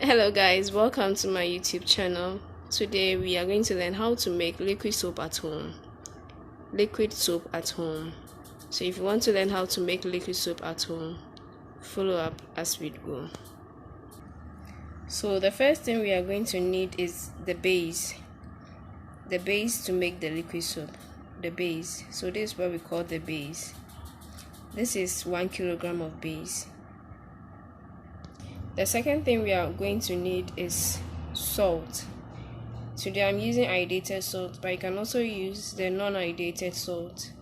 Hello guys, welcome to my YouTube channel. Today we are going to learn how to make liquid soap at home. Liquid soap at home. So if you want to learn how to make liquid soap at home, follow up as we go. So the first thing we are going to need is the base. The base to make the liquid soap. The base. So this is what we call the base. This is 1 kilogram of base. The second thing we are going to need is salt. Today I'm using iodinated salt, but you can also use the non-iodinated salt.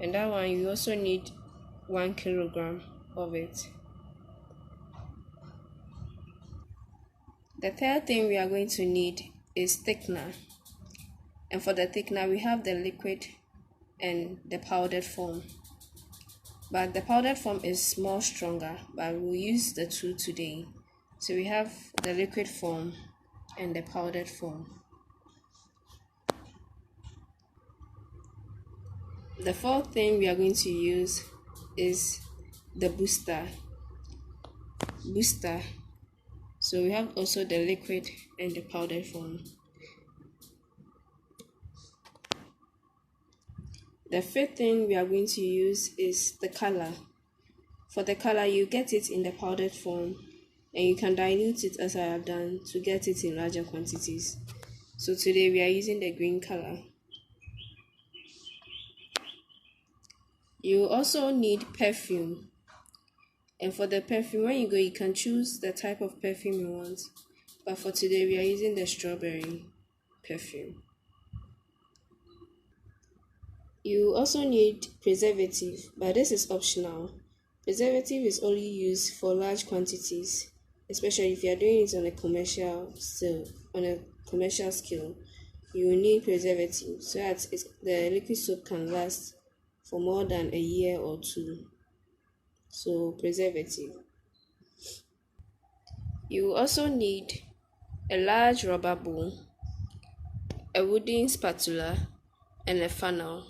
And that one you also need 1 kilogram of it. The third thing we are going to need is thickener. And for the thickener we have the liquid and the powdered form. But the powdered form is more stronger, but we'll use the two today. So we have the liquid form and the powdered form. The fourth thing we are going to use is the booster. So we have also the liquid and the powdered form. The fifth thing we are going to use is the color. For the color, you get it in the powdered form, and you can dilute it as I have done to get it in larger quantities. So today we are using the green color. You also need perfume. And for the perfume, when you go, you can choose the type of perfume you want. But for today, we are using the strawberry perfume. You also need preservative, but this is optional. Preservative is only used for large quantities, especially if you are doing it on a commercial scale. You will need preservative so that the liquid soap can last for more than a year or two. So preservative. You will also need a large rubber bowl, a wooden spatula, and a funnel.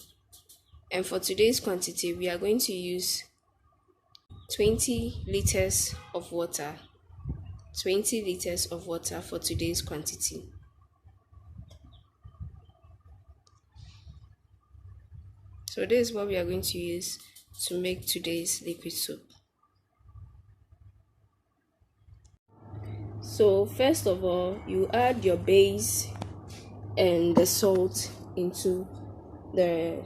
And for today's quantity, we are going to use 20 liters of water. 20 liters of water for today's quantity. So this is what we are going to use to make today's liquid soap. So first of all, you add your base and the salt into the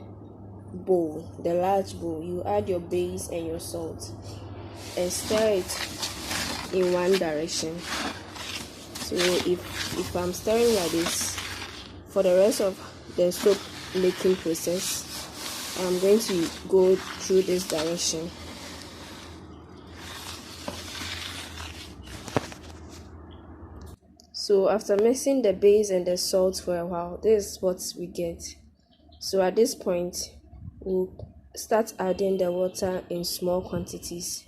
bowl, the large bowl. You add your base and your salt and stir it in one direction. So if I'm stirring like this, for the rest of the soap making process, I'm going to go through this direction. So after mixing the base and the salt for a while, this is what we get. So at this point, we'll start adding the water in small quantities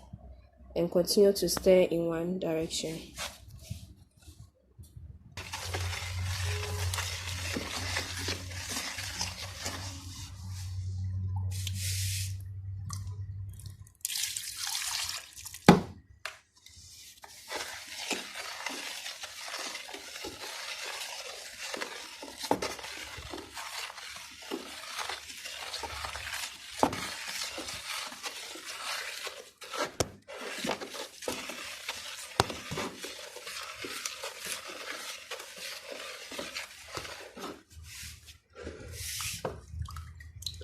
and continue to stir in one direction.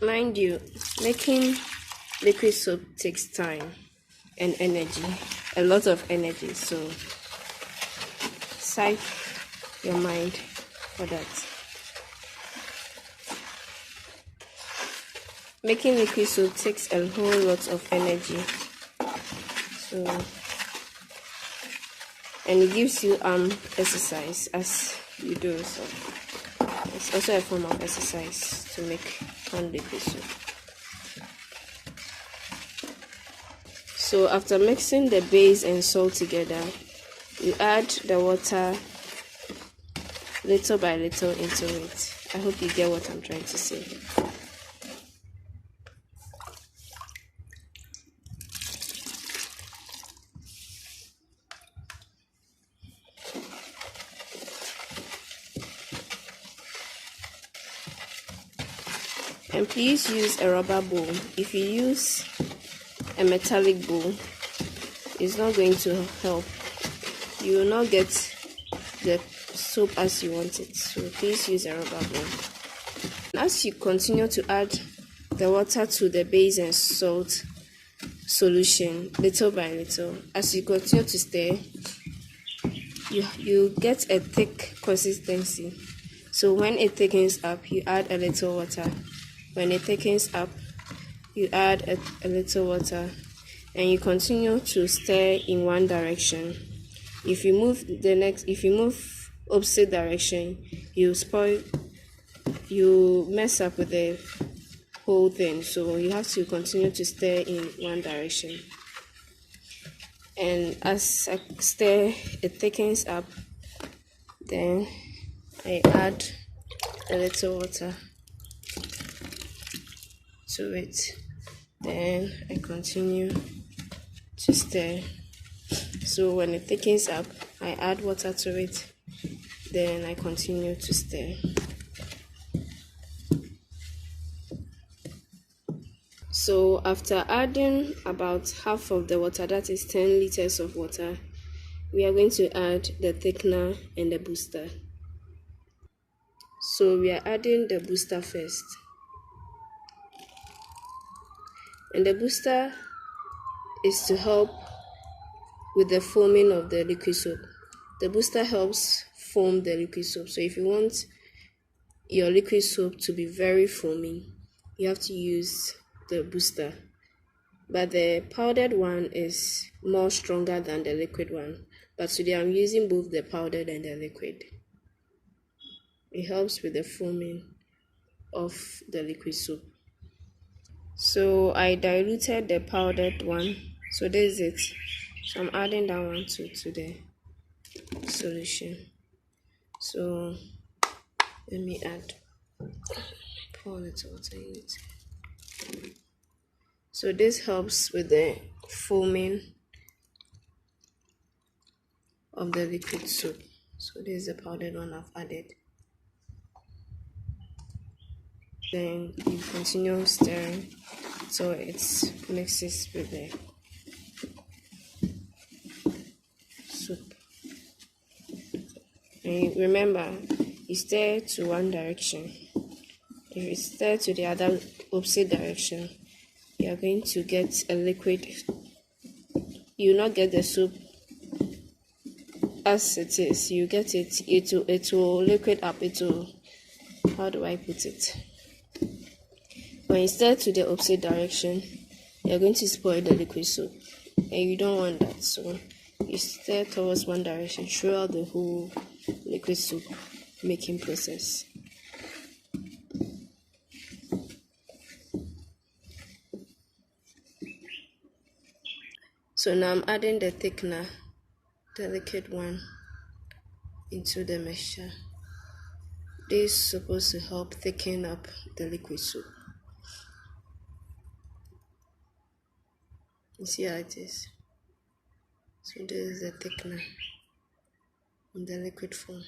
Mind you, making liquid soap takes time and energy, a lot of energy, so save your mind for that. Making liquid soap takes a whole lot of energy, so and it gives you exercise as you do so. It's also a form of exercise to make liquid soap. So after mixing the base and salt together, you add the water little by little into it. I hope you get what I'm trying to say. And please use a rubber bowl. If you use a metallic bowl, it's not going to help. You will not get the soap as you want it, so please use a rubber bowl. As you continue to add the water to the base and salt solution little by little, as you continue to stir, you get a thick consistency. So when it thickens up, you add a little water. When it thickens up, you add a little water, and you continue to stir in one direction. If you move opposite direction, you mess up with the whole thing. So you have to continue to stir in one direction. And as I stir, it thickens up. Then I add a little water to it. Then I continue to stir. So when it thickens up, I add water to it. Then I continue to stir. So after adding about half of the water, that is 10 liters of water, we are going to add the thickener and the booster. So we are adding the booster first. And the booster is to help with the foaming of the liquid soap. The booster helps foam the liquid soap. So if you want your liquid soap to be very foamy, you have to use the booster. But the powdered one is more stronger than the liquid one. But today I'm using both the powdered and the liquid. It helps with the foaming of the liquid soap. So I diluted the powdered one. So this is it. So I'm adding that one to the solution. So let me pour a little water in it. So this helps with the foaming of the liquid soap. So this is the powdered one I've added. Then you continue stirring so it mixes with the soup. And remember, you stir to one direction. If you stir to the other opposite direction, you are going to get a liquid. You will not get the soup as it is. You get it. It will liquid up. It will. How do I put it? When you stir to the opposite direction, you are going to spoil the liquid soup, and you don't want that. So you stir towards one direction throughout the whole liquid soup making process. So now I'm adding the thickener, the liquid one, into the mixture. This is supposed to help thicken up the liquid soup. You see how it is? So this is the thickener in the liquid form.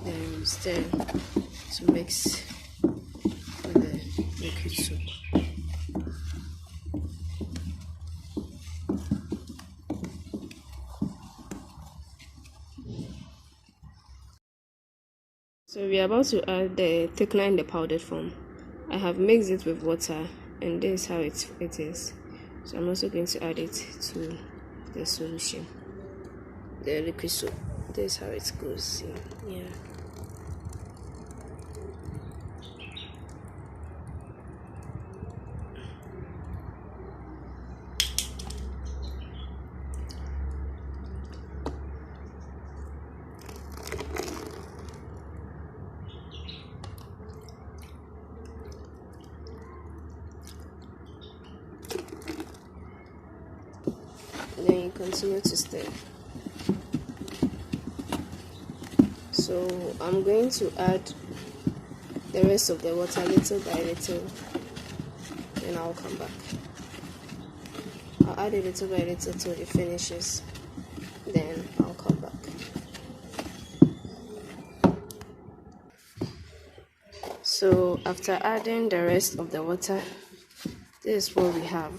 Then you stir to mix with the liquid soup. So we are about to add the thickener in the powdered form. I have mixed it with water, and this is how it is. So I'm also going to add it to the solution, the liquid soap. This is how it goes. Yeah. Then you continue to stir. So I'm going to add the rest of the water little by little, and I'll come back. I'll add it little by little till it finishes, then I'll come back. after adding the rest of the water, this is what we have.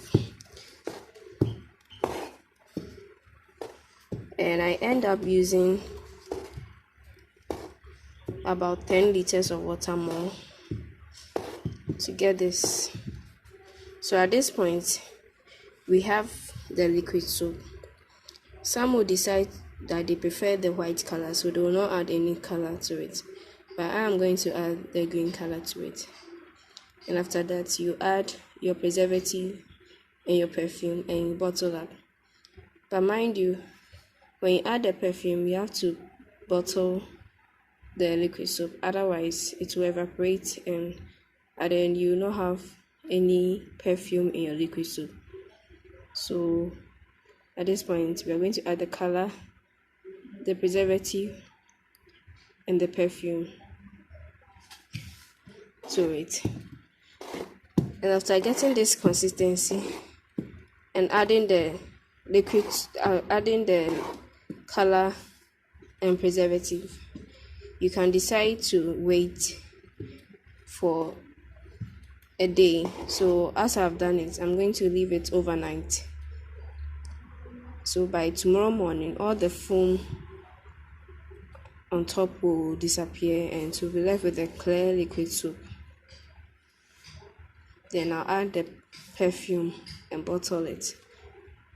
And I end up using about 10 liters of water more to get this. So at this point, we have the liquid soap. Some will decide that they prefer the white color, so they will not add any color to it. But I am going to add the green color to it. And after that, you add your preservative and your perfume and you bottle up. But mind you, when you add the perfume, you have to bottle the liquid soap, otherwise it will evaporate and then you will not have any perfume in your liquid soap. So at this point, we are going to add the color, the preservative, and the perfume to it. And after getting this consistency and adding the liquid, adding the color and preservative, you can decide to wait for a day. So as I've done it, I'm going to leave it overnight. So by tomorrow morning, all the foam on top will disappear and to be left with a clear liquid soap. Then I'll add the perfume and bottle it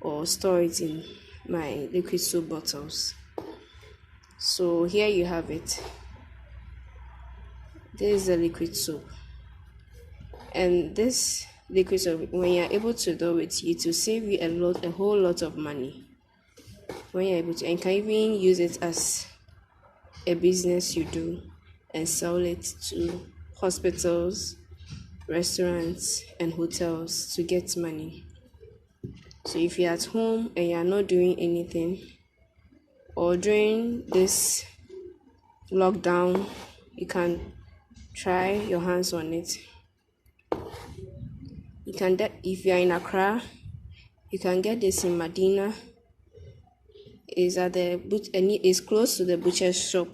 or store it in my liquid soap bottles. So here you have it. This is the liquid soap. And this liquid soap, when you're able to do it, it will save you a whole lot of money. When you're able to, and can even use it as a business you do and sell it to hospitals, restaurants, and hotels to get money. So if you're at home and you're not doing anything, or during this lockdown, you can try your hands on it. You can if you are in Accra, you can get this in Medina. It's close to the butcher's shop.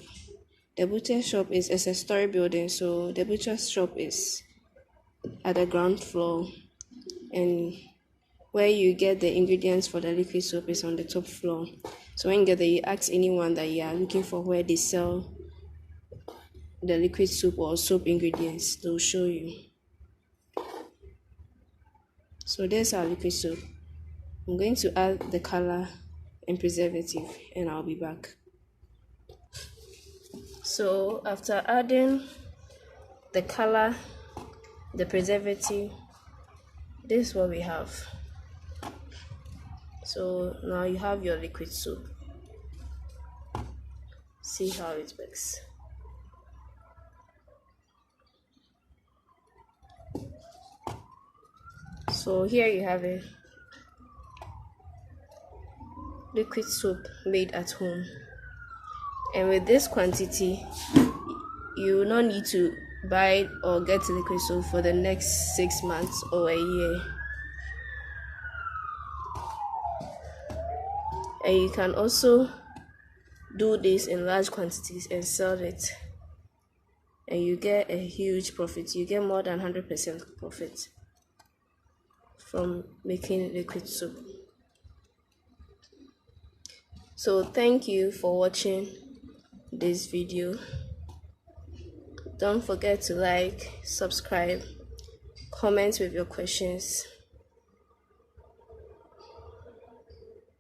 The butcher's shop is a story building, so the butcher's shop is at the ground floor, and where you get the ingredients for the liquid soap is on the top floor. So when you get there, you ask anyone that you are looking for where they sell the liquid soap or soap ingredients. They'll show you. So there's our liquid soap. I'm going to add the color and preservative and I'll be back. So after adding the color, the preservative, this is what we have. So now you have your liquid soap. See how it works. So here you have it. Liquid soap made at home. And with this quantity, you will not need to buy or get liquid soap for the next 6 months or a year. And you can also do this in large quantities and sell it, and you get a huge profit. You get more than 100% profit from making liquid soap. So thank you for watching this video. Don't forget to like, subscribe, comment with your questions.